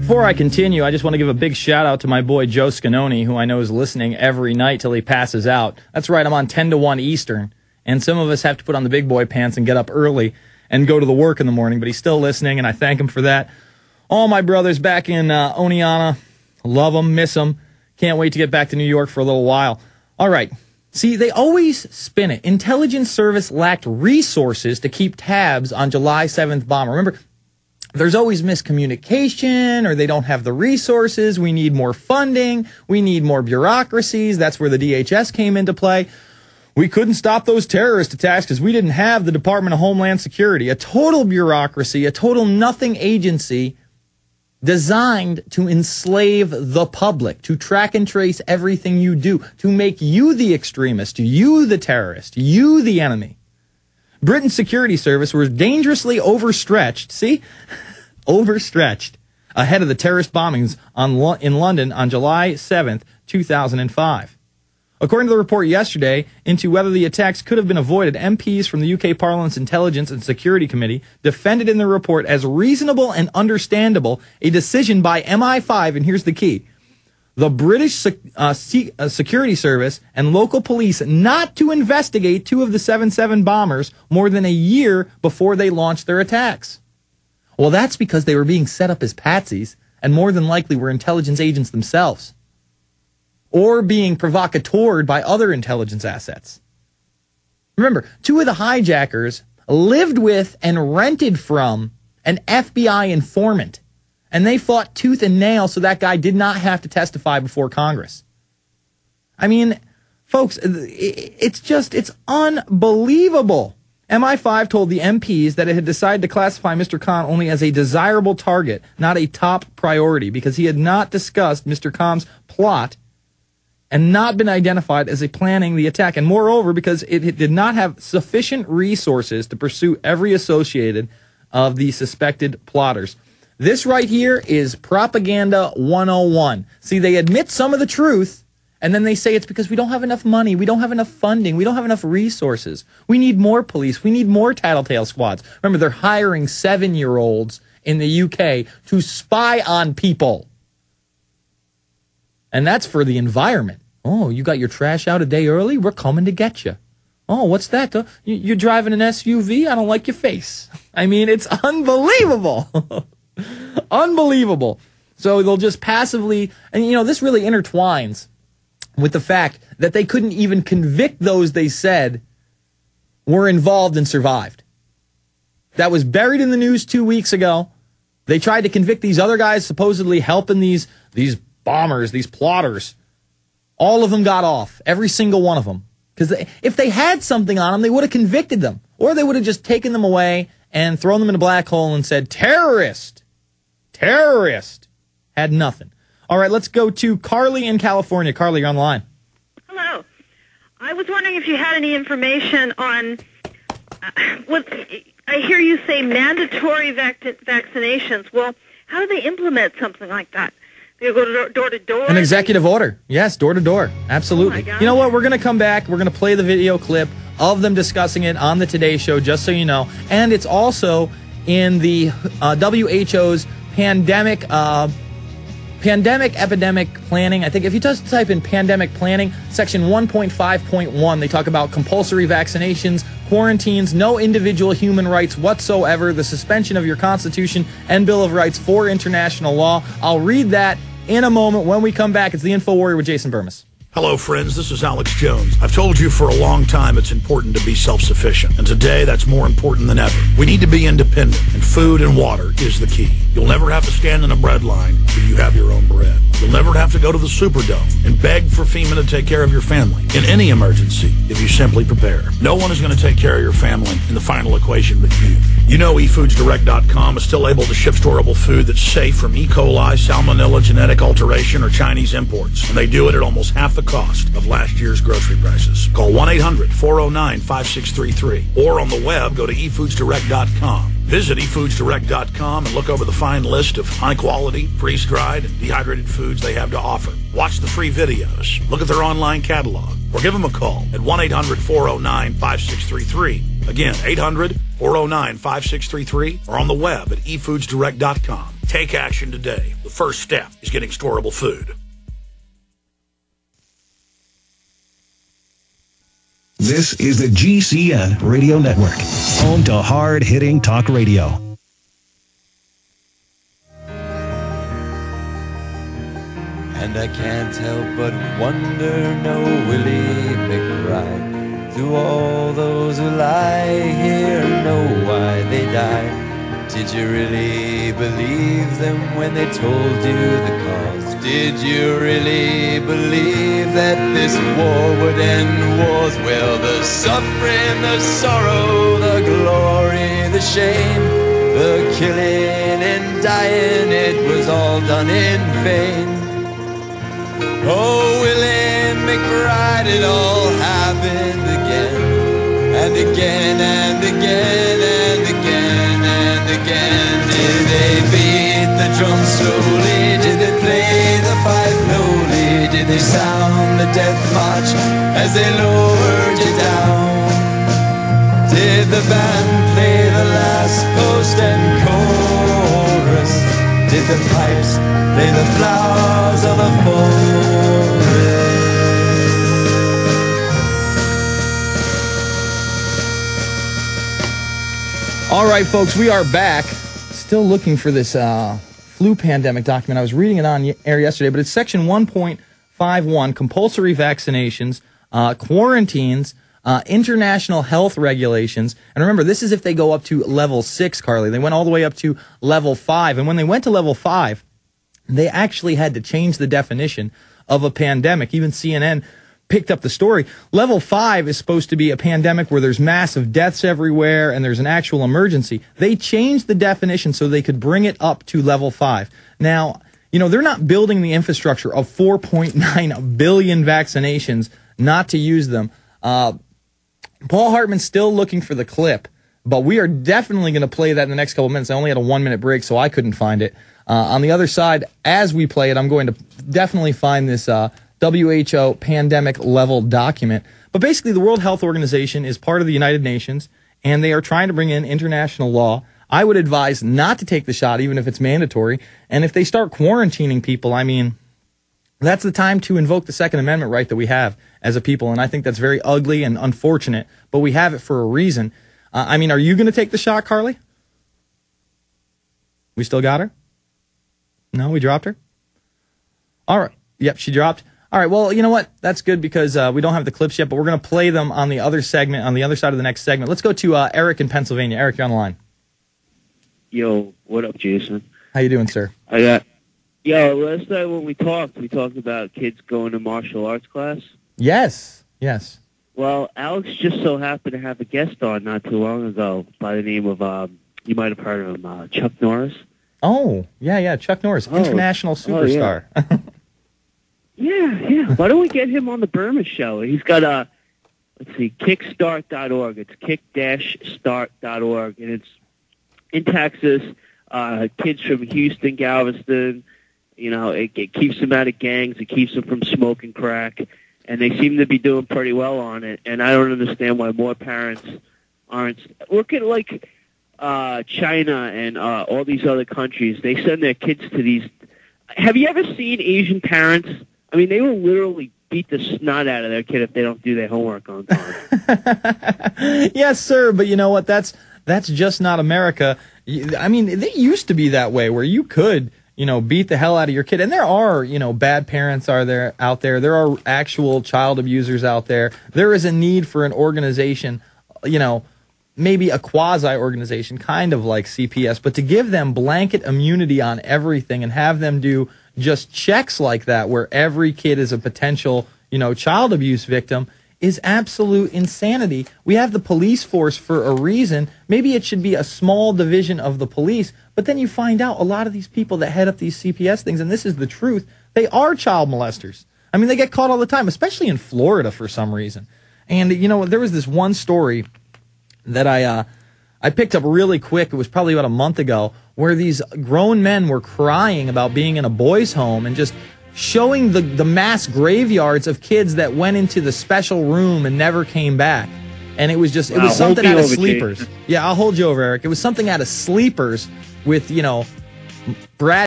Before I continue, I just want to give a big shout out to my boy Joe Scanoni, who I know is listening every night till he passes out. That's right, I'm on 10 to 1 Eastern, and some of us have to put on the big boy pants and get up early and go to the work in the morning, but he's still listening, and I thank him for that. All my brothers back in Oneonta, love them, miss them. Can't wait to get back to New York for a little while. All right. See, they always spin it. Intelligence Service lacked resources to keep tabs on July 7th bomber. Remember, there's always miscommunication, or they don't have the resources. We need more funding. We need more bureaucracies. That's where the DHS came into play. We couldn't stop those terrorist attacks because we didn't have the Department of Homeland Security, a total bureaucracy, a total nothing agency designed to enslave the public, to track and trace everything you do, to make you the extremist, you the terrorist, you the enemy. Britain's security service was dangerously overstretched, overstretched, ahead of the terrorist bombings in London on July 7th, 2005. According to the report yesterday into whether the attacks could have been avoided, MPs from the UK Parliament's Intelligence and Security Committee defended in the report as reasonable and understandable a decision by MI5, and here's the key, the British Security Service and local police not to investigate two of the 7/7 bombers more than a year before they launched their attacks. Well, that's because they were being set up as patsies and more than likely were intelligence agents themselves, or being provocatored by other intelligence assets. Remember, two of the hijackers lived with and rented from an FBI informant, and they fought tooth and nail so that guy did not have to testify before Congress. I mean, folks, it's unbelievable. MI5 told the MPs that it had decided to classify Mr. Khan only as a desirable target, not a top priority, because he had not discussed Mr. Khan's plot and not been identified as planning the attack. And moreover, because it did not have sufficient resources to pursue every associated of the suspected plotters. This right here is propaganda 101. See, they admit some of the truth, and then they say it's because we don't have enough money, we don't have enough funding, we don't have enough resources. We need more police, we need more tattletale squads. Remember, they're hiring 7-year-olds in the UK to spy on people. And that's for the environment. Oh, you got your trash out a day early? We're coming to get you. Oh, what's that? You're driving an SUV? I don't like your face. I mean, it's unbelievable. Unbelievable. So they'll just passively, and you know, this really intertwines with the fact that they couldn't even convict those they said were involved and survived. That was buried in the news 2 weeks ago. They tried to convict these other guys supposedly helping these bombers, these plotters. All of them got off, every single one of them. Because if they had something on them, they would have convicted them. Or they would have just taken them away and thrown them in a black hole and said, terrorist. Terrorist. Had nothing. All right, let's go to Carly in California. Carly, you're on the line. Hello. I was wondering if you had any information on what I hear you say mandatory vaccinations. Well, how do they implement something like that? They go door to door? An executive order. Yes, door to door. Absolutely. You know what? We're going to come back. We're going to play the video clip of them discussing it on the Today Show, just so you know. And it's also in the WHO's pandemic epidemic planning. I think if you just type in pandemic planning, section 1.5.1, they talk about compulsory vaccinations, quarantines, no individual human rights whatsoever, the suspension of your Constitution and Bill of Rights for international law. I'll read that in a moment when we come back. It's the Infowarrior with Jason Bermas. Hello, friends. This is Alex Jones. I've told you for a long time it's important to be self-sufficient, and today that's more important than ever. We need to be independent, and food and water is the key. You'll never have to stand in a bread line if you have your own bread. You'll never have to go to the Superdome and beg for FEMA to take care of your family in any emergency if you simply prepare. No one is going to take care of your family in the final equation but you. You know eFoodsDirect.com is still able to ship storable food that's safe from E. coli, salmonella, genetic alteration, or Chinese imports, and they do it at almost half the cost of last year's grocery prices. Call 1-800-409-5633 or on the web, go to eFoodsDirect.com. Visit eFoodsDirect.com and look over the fine list of high-quality, freeze-dried, and dehydrated foods they have to offer. Watch the free videos, look at their online catalog, or give them a call at 1-800-409-5633. Again, 800-409-5633 or on the web at eFoodsDirect.com. Take action today. The first step is getting storable food. This is the GCN Radio Network, home to hard-hitting talk radio. And I can't help but wonder, no Willie McBride, do all those who lie here know why they died? Did you really believe them when they told you the cause? Did you really believe that this war would end wars? Well, the suffering, the sorrow, the glory, the shame, the killing and dying, it was all done in vain. Oh, Willie McBride, it all happened again, and again, and again, and again, and again. Did they beat the drum slowly? Did they play the fife lowly? Did they sound the death march as they lowered you down? Did the band play the last post and chorus? Did the pipes play the flowers of the forest? All right, folks, we are back. Still looking for this flu pandemic document. I was reading it on air yesterday, but it's section 1.51, compulsory vaccinations, quarantines, international health regulations. And remember, this is if they go up to level 6, Carly. They went all the way up to level 5. And when they went to level 5, they actually had to change the definition of a pandemic. Even CNN picked up the story. Level 5 is supposed to be a pandemic where there's massive deaths everywhere and there's an actual emergency. They changed the definition so they could bring it up to level 5. Now, you know, they're not building the infrastructure of 4.9 billion vaccinations not to use them. Paul Hartman's still looking for the clip, but we are definitely going to play that in the next couple minutes. I only had a 1-minute break, so I couldn't find it. On the other side, as we play it, I'm going to definitely find this WHO pandemic level document. But basically, the World Health Organization is part of the United Nations, and they are trying to bring in international law. I would advise not to take the shot, even if it's mandatory. And if they start quarantining people, I mean, that's the time to invoke the Second Amendment right that we have as a people. And I think that's very ugly and unfortunate, but we have it for a reason. I mean, are you going to take the shot, Carly? We still got her? No, we dropped her? All right. Yep, she dropped. All right, well, you know what? That's good because we don't have the clips yet, but we're going to play them on the other segment, on the other side of the next segment. Let's go to Eric in Pennsylvania. Eric, you're on the line. Yo, what up, Jason? How you doing, sir? Last night when we talked about kids going to martial arts class. Yes. Well, Alex just so happened to have a guest on not too long ago by the name of, you might have heard of him, Chuck Norris. Oh, yeah, Chuck Norris, international superstar. Oh, yeah. Why don't we get him on the Bermas show? He's got kickstart.org. It's kick-start.org, and it's in Texas. Kids from Houston, Galveston, you know, it keeps them out of gangs. It keeps them from smoking crack, and they seem to be doing pretty well on it. And I don't understand why more parents aren't. Look at, like, China and all these other countries. They send their kids to these. Have you ever seen Asian parents? I mean, they will literally beat the snot out of their kid if they don't do their homework on time. Yes, sir, but you know what? That's just not America. I mean, they used to be that way where you could, you know, beat the hell out of your kid. And there are, you know, bad parents out there. There are actual child abusers out there. There is a need for an organization, you know, maybe a quasi-organization, kind of like CPS, but to give them blanket immunity on everything and have them do just checks like that where every kid is a potential, you know, child abuse victim is absolute insanity. We have the police force for a reason. Maybe it should be a small division of the police, but then you find out a lot of these people that head up these CPS things, and this is the truth, they are child molesters. I mean, they get caught all the time, especially in Florida for some reason. And, you know, there was this one story that I picked up really quick. It was probably about a month ago, where these grown men were crying about being in a boys' home and just showing the mass graveyards of kids that went into the special room and never came back. And it was just, it was something out of Sleepers. Yeah, I'll hold you over, Eric. It was something out of Sleepers with, you know, Brad